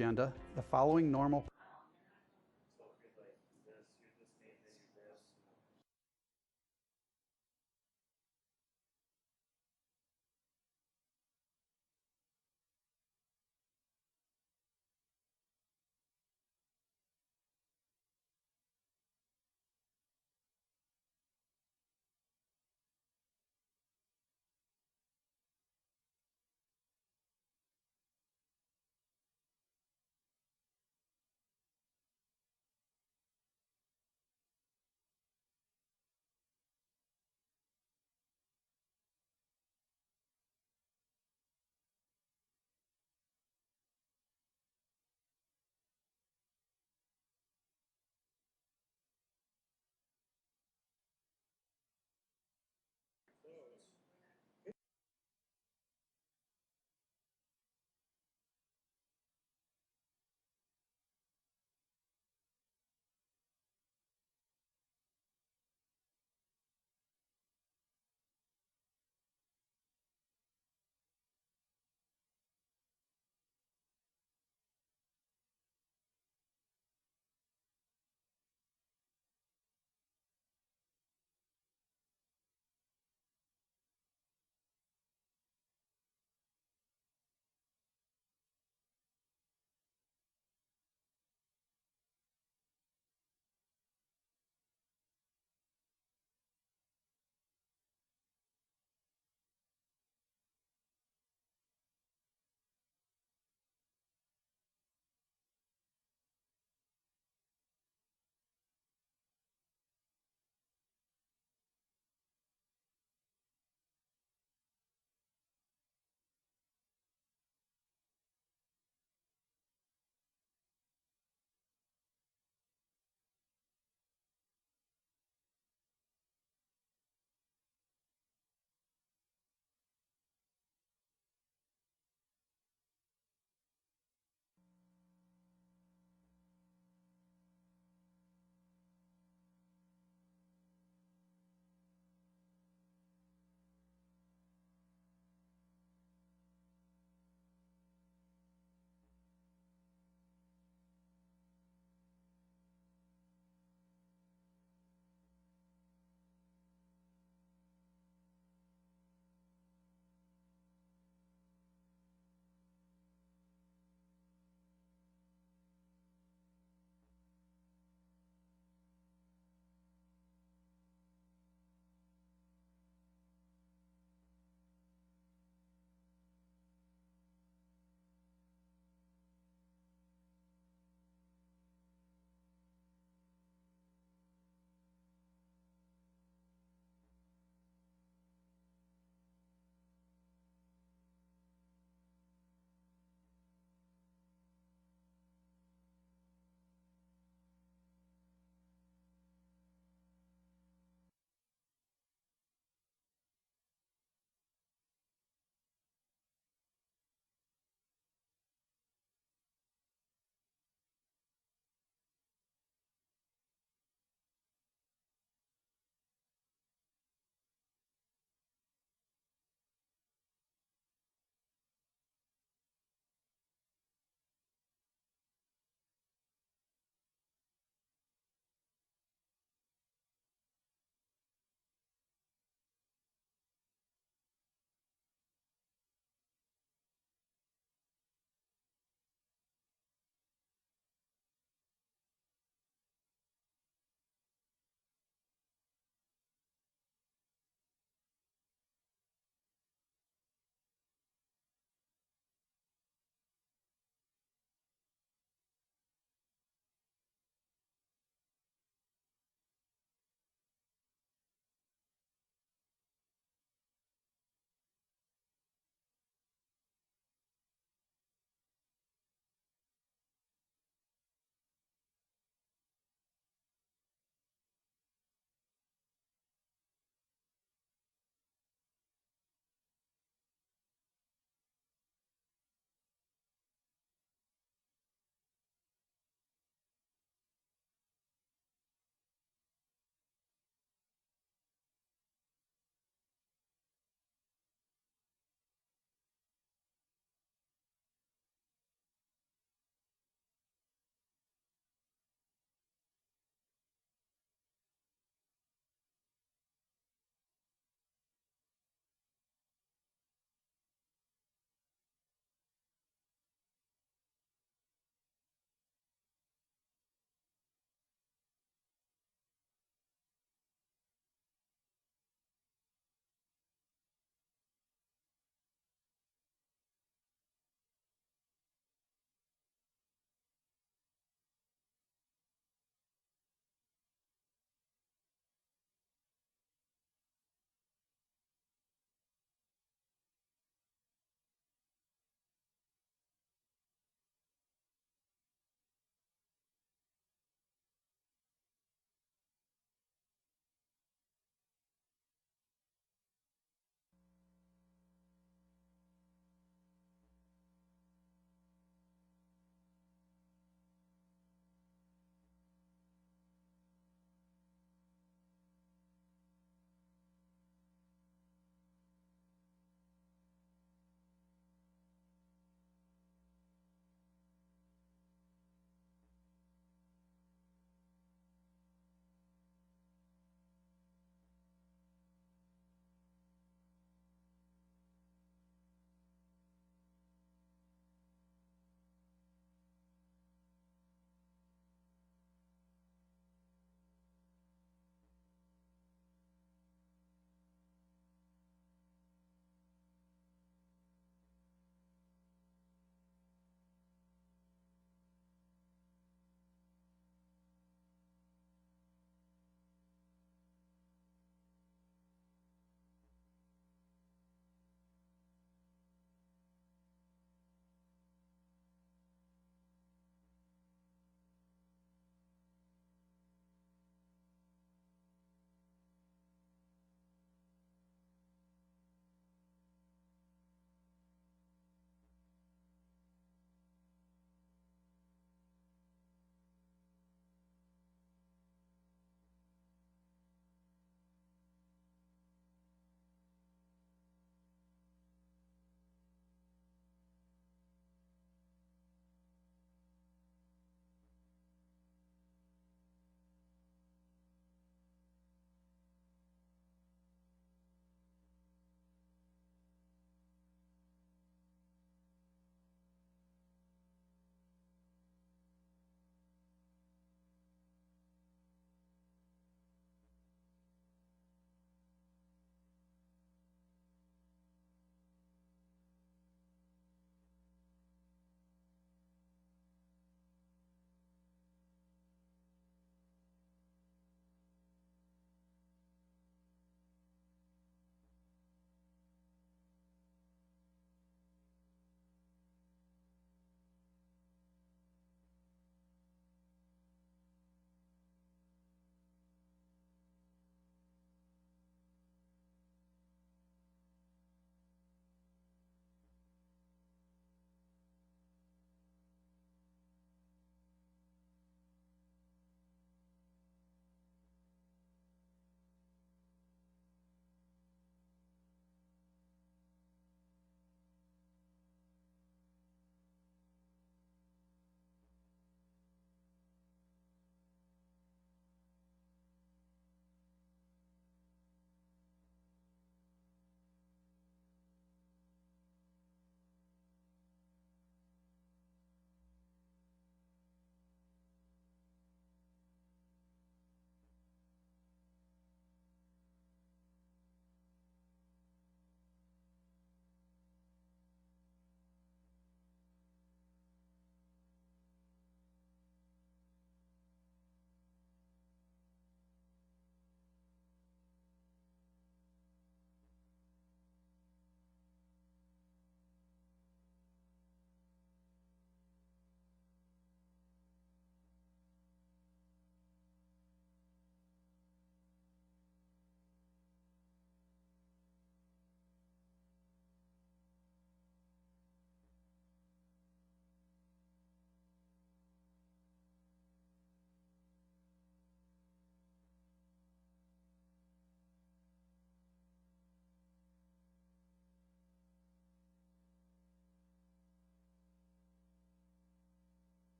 Agenda. The following normal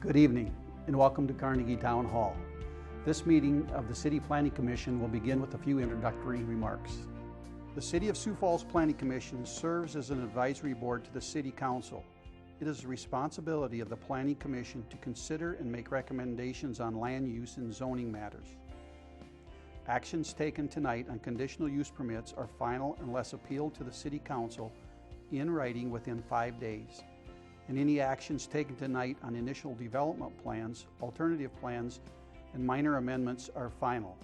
Good evening and welcome to Carnegie Town Hall. This meeting of the City Planning Commission will begin with a few introductory remarks. The City of Sioux Falls Planning Commission serves as an advisory board to the City Council. It is the responsibility of the Planning Commission to consider and make recommendations on land use and zoning matters. Actions taken tonight on conditional use permits are final unless appealed to the City Council in writing within 5 days. And any actions taken tonight on initial development plans, alternative plans, and minor amendments are final.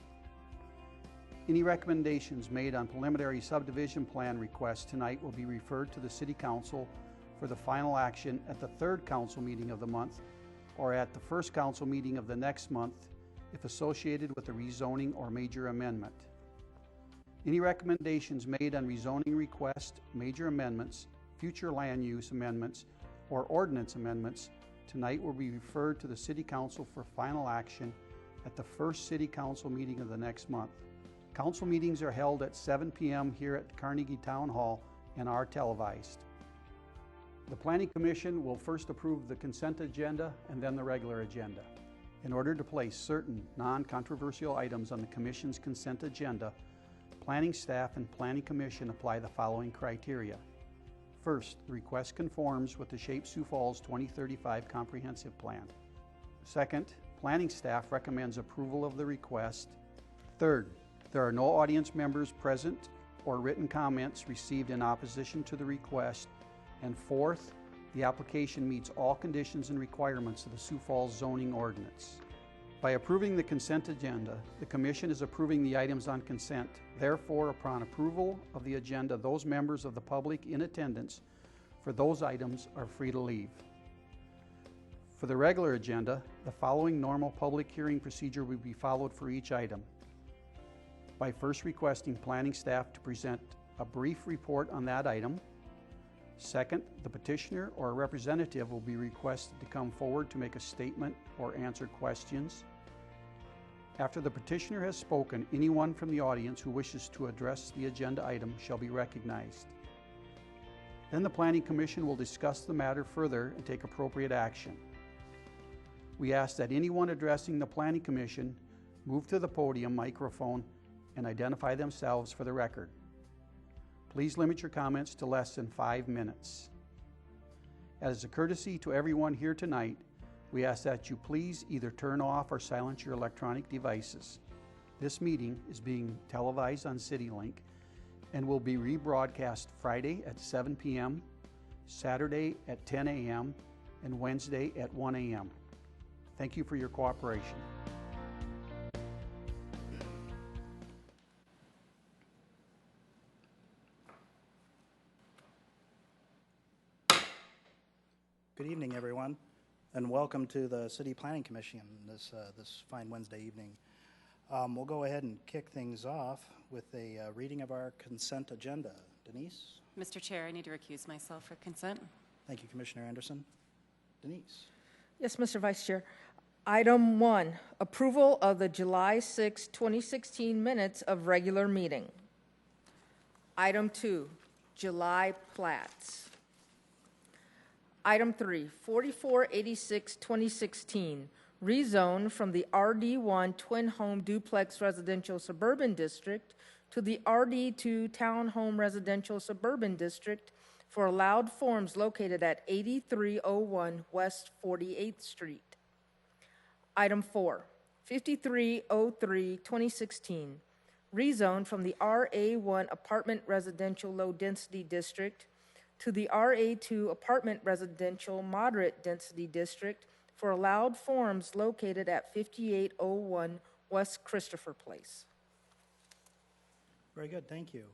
Any recommendations made on preliminary subdivision plan requests tonight will be referred to the City Council for the final action at the third council meeting of the month or at the first council meeting of the next month if associated with a rezoning or major amendment. Any recommendations made on rezoning requests, major amendments, future land use amendments, or ordinance amendments tonight will be referred to the City Council for final action at the first City Council meeting of the next month. Council meetings are held at 7 p.m. here at Carnegie Town Hall and are televised. The Planning Commission will first approve the consent agenda and then the regular agenda. In order to place certain non-controversial items on the Commission's consent agenda, Planning staff and Planning Commission apply the following criteria. First, the request conforms with the Shape Sioux Falls 2035 Comprehensive Plan. Second, Planning staff recommends approval of the request. Third, there are no audience members present or written comments received in opposition to the request. And fourth, the application meets all conditions and requirements of the Sioux Falls zoning ordinance. By approving the consent agenda, the Commission is approving the items on consent. Therefore, upon approval of the agenda, those members of the public in attendance for those items are free to leave. For the regular agenda, the following normal public hearing procedure will be followed for each item. By first requesting planning staff to present a brief report on that item. Second, the petitioner or a representative will be requested to come forward to make a statement or answer questions. After the petitioner has spoken, anyone from the audience who wishes to address the agenda item shall be recognized. Then the Planning Commission will discuss the matter further and take appropriate action. We ask that anyone addressing the Planning Commission move to the podium microphone and identify themselves for the record. Please limit your comments to less than 5 minutes. As a courtesy to everyone here tonight, we ask that you please either turn off or silence your electronic devices. This meeting is being televised on CityLink and will be rebroadcast Friday at 7 p.m., Saturday at 10 a.m., and Wednesday at 1 a.m. Thank you for your cooperation. Good evening, everyone, and welcome to the City Planning Commission this fine Wednesday evening. We'll go ahead and kick things off with a reading of our consent agenda. Denise? Mr. Chair, I need to recuse myself for consent. Thank you, Commissioner Anderson. Denise? Yes, Mr. Vice Chair. Item 1, approval of the July 6, 2016 minutes of regular meeting. Item 2, July plats. Item 3, 4486-2016, rezone from the RD1 Twin Home Duplex Residential Suburban District to the RD2 Townhome Residential Suburban District for allowed forms located at 8301 West 48th Street. Item 4, 5303-2016, rezone from the RA1 Apartment Residential Low Density District to the RA2 Apartment Residential Moderate Density District for allowed forms located at 5801 West Christopher Place. Very good, thank you.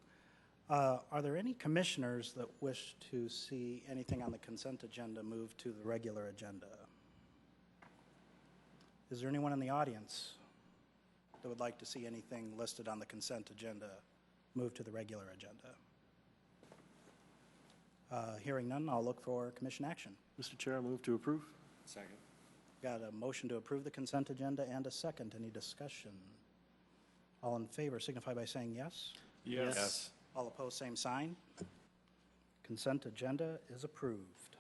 Are there any commissioners that wish to see anything on the consent agenda move to the regular agenda? Is there anyone in the audience that would like to see anything listed on the consent agenda move to the regular agenda? Hearing none, I'll look for commission action. Mr. Chair, I move to approve. Second. Got a motion to approve the consent agenda and a second. Any discussion? All in favor signify by saying yes. Yes. All opposed, same sign. Consent agenda is approved.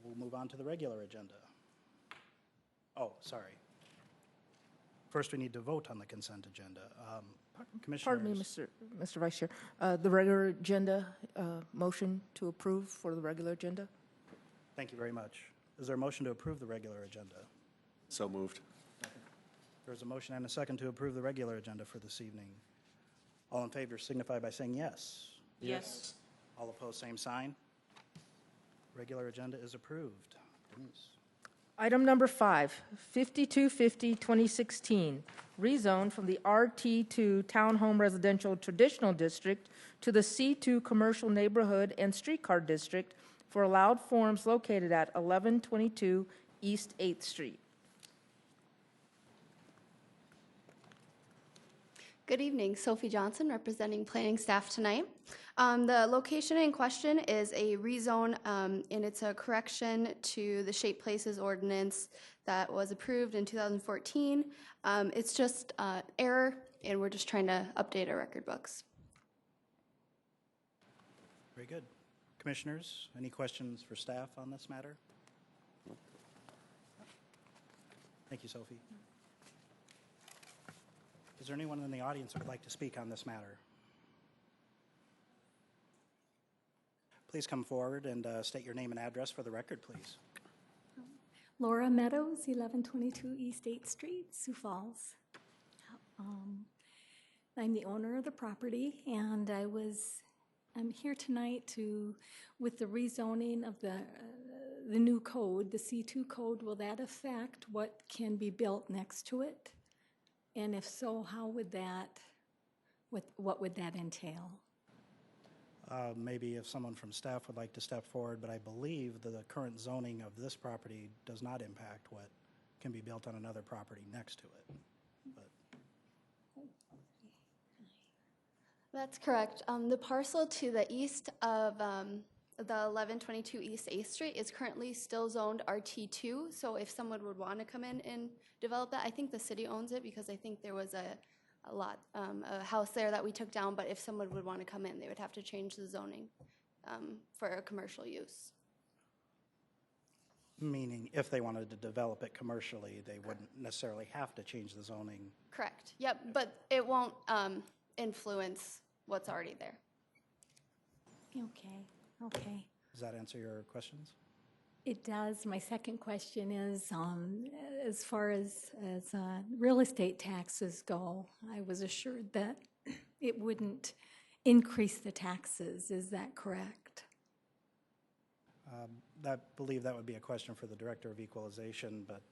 we'll move on to the regular agenda. Oh, sorry. First, we need to vote on the consent agenda. Commissioners. Pardon me, Mr. Vice Chair. The regular agenda, motion to approve for the regular agenda? Thank you very much. Is there a motion to approve the regular agenda? So moved. There's a motion and a second to approve the regular agenda for this evening. All in favor signify by saying yes. Yes. All opposed, same sign. Regular agenda is approved. Denise. Item number 5, 5250-2016, rezone from the RT2 Townhome Residential Traditional District to the C2 Commercial Neighborhood and Streetcar District for allowed forms located at 1122 East 8th Street. Good evening, Sophie Johnson representing planning staff tonight. The location in question is a rezone and it's a correction to the Shape Places ordinance that was approved in 2014. It's just error and we're just trying to update our record books. Very good. Commissioners, any questions for staff on this matter? Thank you, Sophie. Is there anyone in the audience who would like to speak on this matter? Please come forward and state your name and address for the record, please. Laura Meadows, 1122 East 8th Street, Sioux Falls. I'm the owner of the property, and I'm here tonight with the rezoning of the new code, the C2 code. Will that affect what can be built next to it? And if so, how would what would that entail? Maybe if someone from staff would like to step forward, but I believe the current zoning of this property does not impact what can be built on another property next to it. But That's correct. The parcel to the east of the 1122 East 8th Street is currently still zoned RT2. So if someone would want to come in and develop that, I think the city owns it because I think there was a house there that we took down. But if someone would want to come in, they would have to change the zoning for a commercial use. meaning if they wanted to develop it commercially, they wouldn't necessarily have to change the zoning. Correct. Yep, but it won't influence what's already there. Okay. Does that answer your questions? It does. My second question is, as far as real estate taxes go, I was assured that it wouldn't increase the taxes. Is that correct? I believe that would be a question for the Director of Equalization, but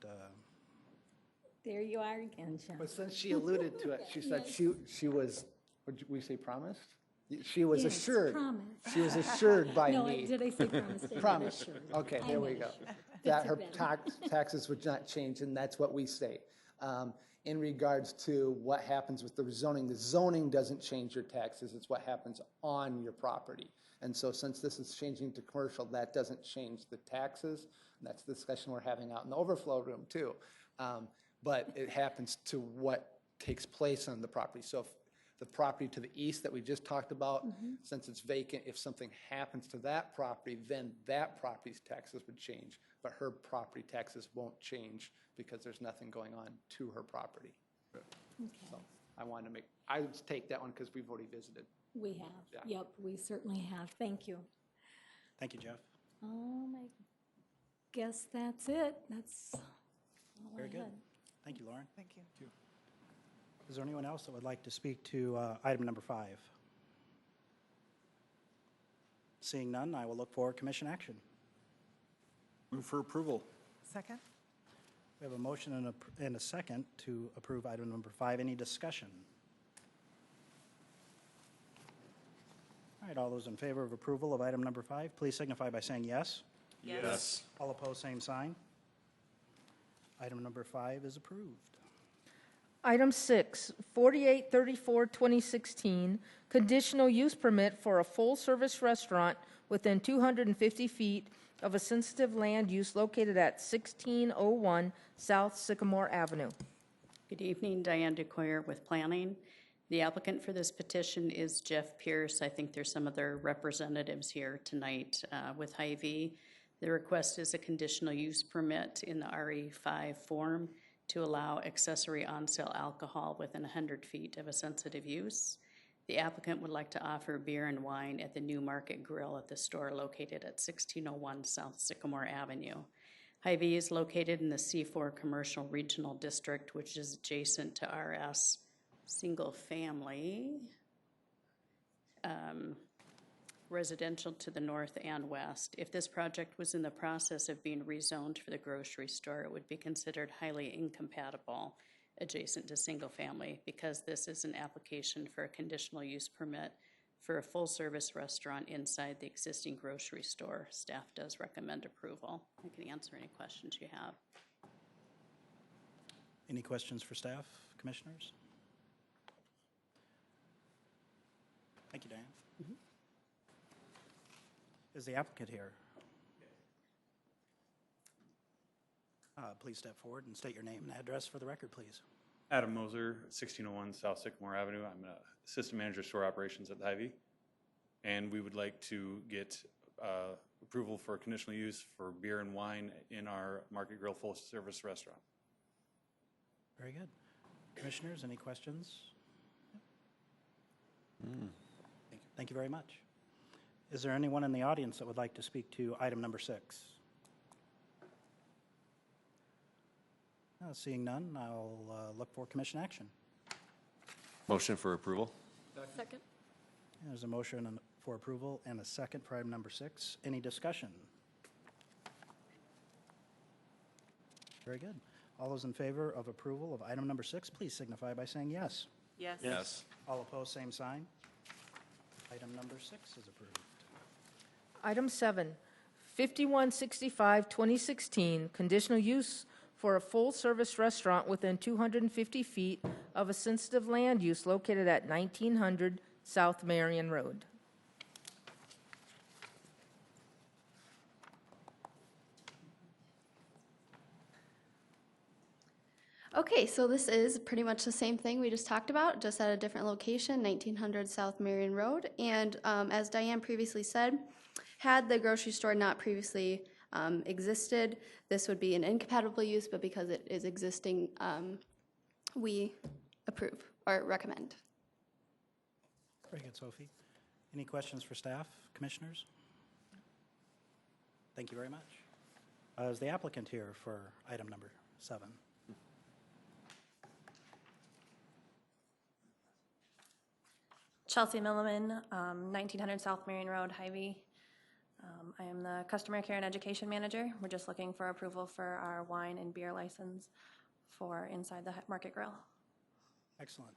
There you are again, Sean. But since she alluded to it, she said she was, would we say promised? She was Yes, assured. promised. She was assured by No, me. did I say promised? I said Promised. assured. Okay, I there we know. go. That's That her it then. taxes would not change, and that's what we say. In regards to what happens with the zoning doesn't change your taxes. It's what happens on your property. And so since this is changing to commercial, that doesn't change the taxes. And that's the discussion we're having out in the overflow room too. But it happens to what takes place on the property. So if the property to the east that we just talked about, since it's vacant, if something happens to that property, then that property's taxes would change. But her property taxes won't change because there's nothing going on to her property. Okay. So I wanted to I would take that one because we've already visited. We have. Yeah. Yep, we certainly have. Thank you. thank you, Jeff. I guess that's it. That's all Very I good. had. Thank you, Lauren. Thank you. Is there anyone else that would like to speak to item number 5? Seeing none, I will look for commission action. Move for approval. Second? We have a motion and a second to approve item number 5. Any discussion? All right, all those in favor of approval of item number 5, please signify by saying yes. Yes. All opposed, same sign. Item number 5 is approved. Item 6, 4834-2016, conditional use permit for a full-service restaurant within 250 feet of a sensitive land use located at 1601 South Sycamore Avenue. Good evening, Diane DeCoyer with Planning. The applicant for this petition is Jeff Pierce. I think there's some other representatives here tonight with Hy-Vee. The request is a conditional use permit in the RE5 form to allow accessory on-sale alcohol within 100 feet of a sensitive use. The applicant would like to offer beer and wine at the New Market Grill at the store located at 1601 South Sycamore Avenue. Hy-Vee is located in the C4 Commercial Regional District, which is adjacent to RS Single Family residential to the north and west. If this project was in the process of being rezoned for the grocery store, it would be considered highly incompatible adjacent to single family because this is an application for a conditional use permit for a full-service restaurant inside the existing grocery store. Staff does recommend approval. I can answer any questions you have. Any questions for staff, commissioners? Thank you, Diane. Is the applicant here? Please step forward and state your name and address for the record, please. Adam Moser, 1601 South Sycamore Avenue. I'm an assistant manager of store operations at the Hy-Vee. And we would like to get approval for conditional use for beer and wine in our Market Grill full service restaurant. Very good. Commissioners, any questions? Thank you very much. Is there anyone in the audience that would like to speak to item number 6? Seeing none, I'll look for commission action. Motion for approval. Second. There's a motion for approval and a second for item number 6. Any discussion? Very good. All those in favor of approval of item number 6, please signify by saying yes. Yes. Yes. All opposed, same sign. Item number 6 is approved. Item 7, 5165-2016, conditional use for a full-service restaurant within 250 feet of a sensitive land use located at 1900 South Marion Road. Okay, so this is pretty much the same thing we just talked about, just at a different location, 1900 South Marion Road. And as Diane previously said, had the grocery store not previously existed, this would be an incompatible use, but because it is existing, we approve or recommend. Very good, Sophie. Any questions for staff, commissioners? Thank you very much. Is the applicant here for item number 7? Chelsea Milliman, 1900 South Marion Road, Hy-Vee. I am the Customer Care and Education Manager. We're just looking for approval for our wine and beer license for inside the Market Grill. Excellent.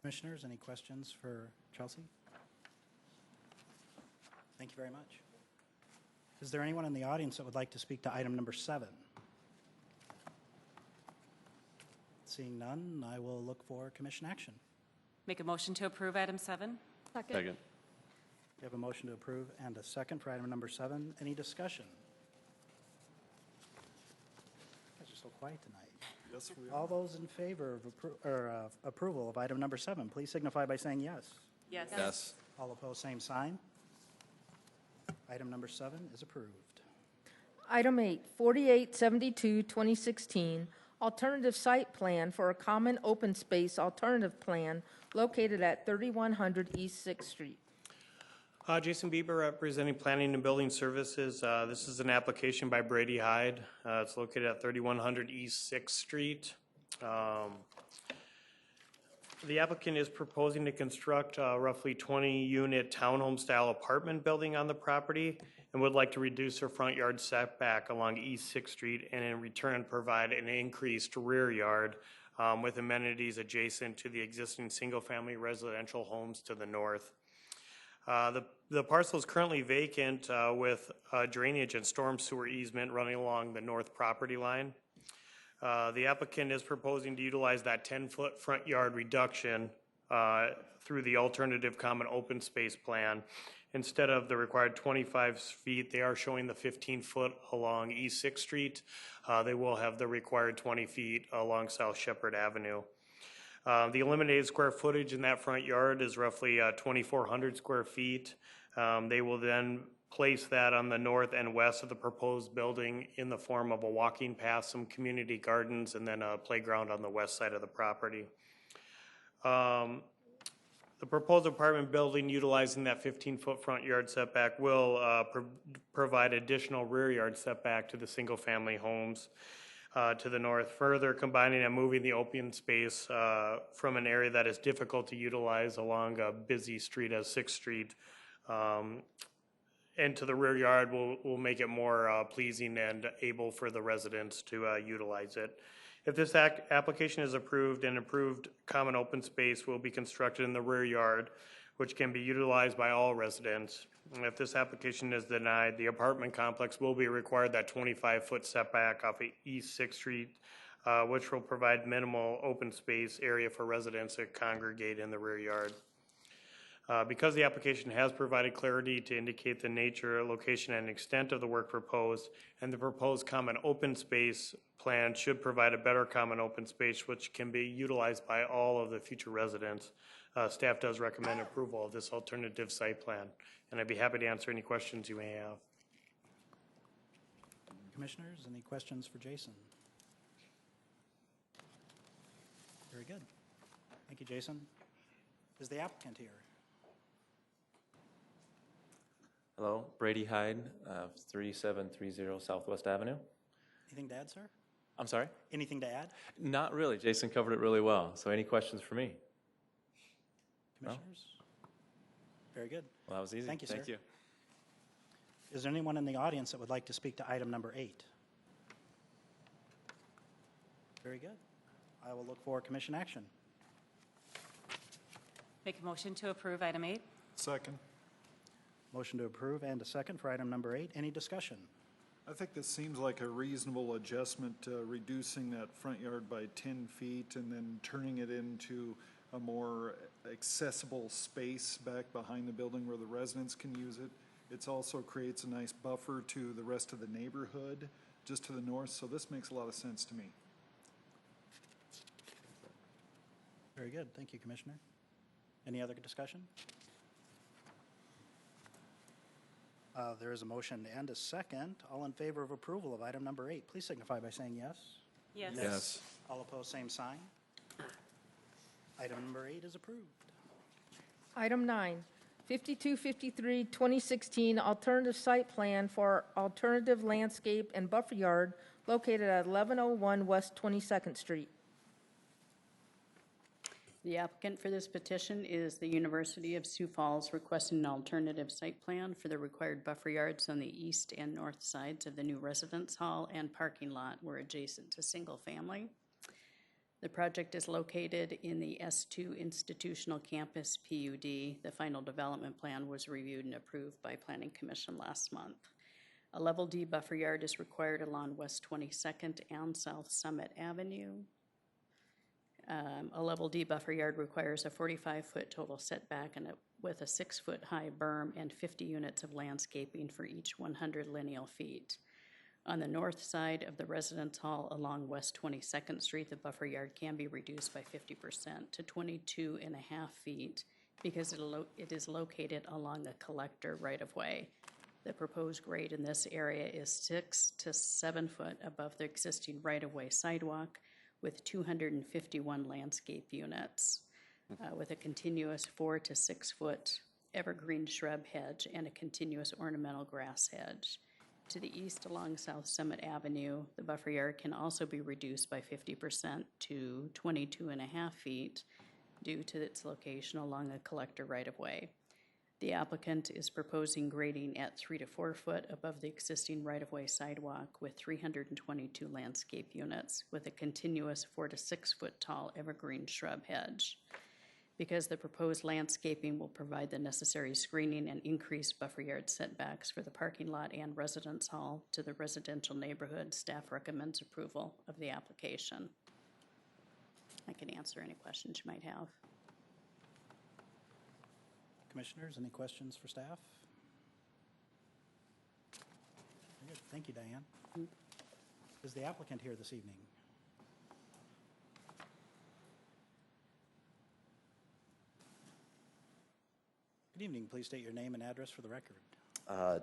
Commissioners, any questions for Chelsea? Thank you very much. Is there anyone in the audience that would like to speak to item number 7? Seeing none, I will look for commission action. Make a motion to approve item 7. Second. We have a motion to approve and a second for item number 7. Any discussion? You guys are so quiet tonight. Yes, we All those in favor of approval of item number 7, please signify by saying yes. Yes. Yes. All opposed, same sign. Item number 7 is approved. Item 8, 4872-2016, alternative site plan for a common open space alternative plan located at 3100 East 6th Street. Jason Bieber, representing Planning and Building Services. This is an application by Brady Hyde. It's located at 3100 East 6th Street. The applicant is proposing to construct a roughly 20-unit townhome-style apartment building on the property and would like to reduce her front yard setback along East 6th Street and in return provide an increased rear yard with amenities adjacent to the existing single-family residential homes to the north. The parcel is currently vacant with drainage and storm sewer easement running along the north property line. The applicant is proposing to utilize that 10-foot front yard reduction through the alternative common open space plan. Instead of the required 25 feet, they are showing the 15-foot along East 6th Street. They will have the required 20 feet along South Shepherd Avenue. The eliminated square footage in that front yard is roughly 2,400 square feet. They will then place that on the north and west of the proposed building in the form of a walking path, some community gardens, and then a playground on the west side of the property. The proposed apartment building utilizing that 15-foot front yard setback will provide additional rear yard setback to the single-family homes to the north, further combining and moving the open space from an area that is difficult to utilize along a busy street as 6th Street into the rear yard will make it more pleasing and able for the residents to utilize it. If this application is approved, an improved common open space will be constructed in the rear yard, which can be utilized by all residents. And if this application is denied, the apartment complex will be required that 25-foot setback off of East 6th Street, which will provide minimal open space area for residents to congregate in the rear yard. Because the application has provided clarity to indicate the nature, location, and extent of the work proposed, and the proposed common open space plan should provide a better common open space which can be utilized by all of the future residents, staff does recommend approval of this alternative site plan. And I'd be happy to answer any questions you may have. Commissioners, any questions for Jason? Very good. Thank you, Jason. Is the applicant here? Hello, Brady Hyde, 3730 Southwest Avenue. Anything to add, sir? I'm sorry? Anything to add? Not really. Jason covered it really well. So any questions for me? Commissioners? Very good. Well, that was easy. Thank you, sir. Thank you. Is there anyone in the audience that would like to speak to item number 8? Very good. I will look for commission action. Make a motion to approve item 8. Second. Motion to approve and a second for item number 8. Any discussion? I think this seems like a reasonable adjustment, reducing that front yard by 10 feet and then turning it into a more accessible space back behind the building where the residents can use it. It also creates a nice buffer to the rest of the neighborhood just to the north, so this makes a lot of sense to me. Very good. Thank you, Commissioner. Any other discussion? There is a motion and a second. All in favor of approval of item number 8, please signify by saying yes. Yes. Yes. All opposed, same sign. Item number 8 is approved. Item 9, 5253 2016 alternative site plan for alternative landscape and buffer yard located at 1101 West 22nd Street. The applicant for this petition is the University of Sioux Falls, requesting an alternative site plan for the required buffer yards on the east and north sides of the new residence hall and parking lot were adjacent to single family. The project is located in the S2 Institutional Campus PUD. The final development plan was reviewed and approved by Planning Commission last month. A level D buffer yard is required along West 22nd and South Summit Avenue. A level D buffer yard requires a 45-foot total setback and with a 6-foot high berm and 50 units of landscaping for each 100 lineal feet. On the north side of the residence hall along West 22nd Street, the buffer yard can be reduced by 50% to 22.5 feet because it is located along a collector right-of-way. The proposed grade in this area is 6 to 7 foot above the existing right-of-way sidewalk, with 251 landscape units, with a continuous 4 to 6 foot evergreen shrub hedge and a continuous ornamental grass hedge. To the east along South Summit Avenue, the buffer yard can also be reduced by 50% to 22.5 feet due to its location along a collector right-of-way. The applicant is proposing grading at 3 to 4 foot above the existing right-of-way sidewalk with 322 landscape units with a continuous 4 to 6 foot tall evergreen shrub hedge. Because the proposed landscaping will provide the necessary screening and increased buffer yard setbacks for the parking lot and residence hall to the residential neighborhood, staff recommends approval of the application. I can answer any questions you might have. Commissioners, any questions for staff? Very good. Thank you, Diane. Is the applicant here this evening? Good evening. Please state your name and address for the record.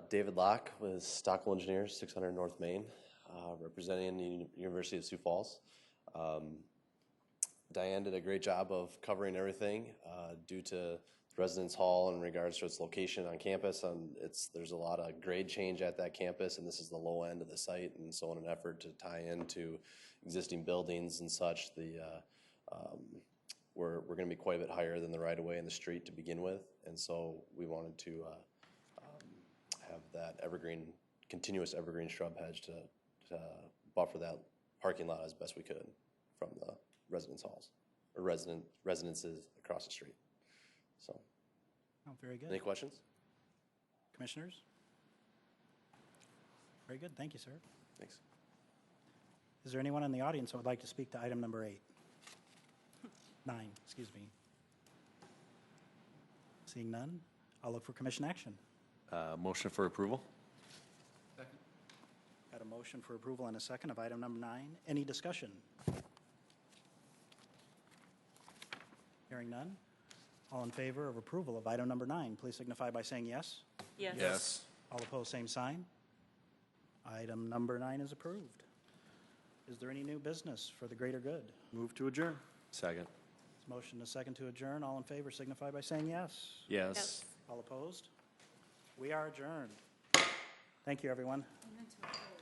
David Locke with Stockwell Engineers, 600 North Main, representing the University of Sioux Falls. Diane did a great job of covering everything due to Residence Hall in regards to its location on campus. There's a lot of grade change at that campus, and this is the low end of the site. And so in an effort to tie into existing buildings and such, we're going to be quite a bit higher than the right-of-way in the street to begin with. And so we wanted to have that continuous evergreen shrub hedge to buffer that parking lot as best we could from the residence halls or residences across the street. So, Oh, very good. any questions? Commissioners? Very good, thank you, sir. Thanks. Is there anyone in the audience who would like to speak to item number 9, excuse me? Seeing none, I'll look for commission action. Motion for approval? Got a motion for approval and a second of item number 9. Any discussion? Hearing none. All in favor of approval of item number 9, please signify by saying yes. Yes. Yes. All opposed, same sign. Item number 9 is approved. Is there any new business for the greater good? Move to adjourn. Second. Motion is second to adjourn. All in favor signify by saying yes. Yes. All opposed? We are adjourned. Thank you, everyone. I meant to approve.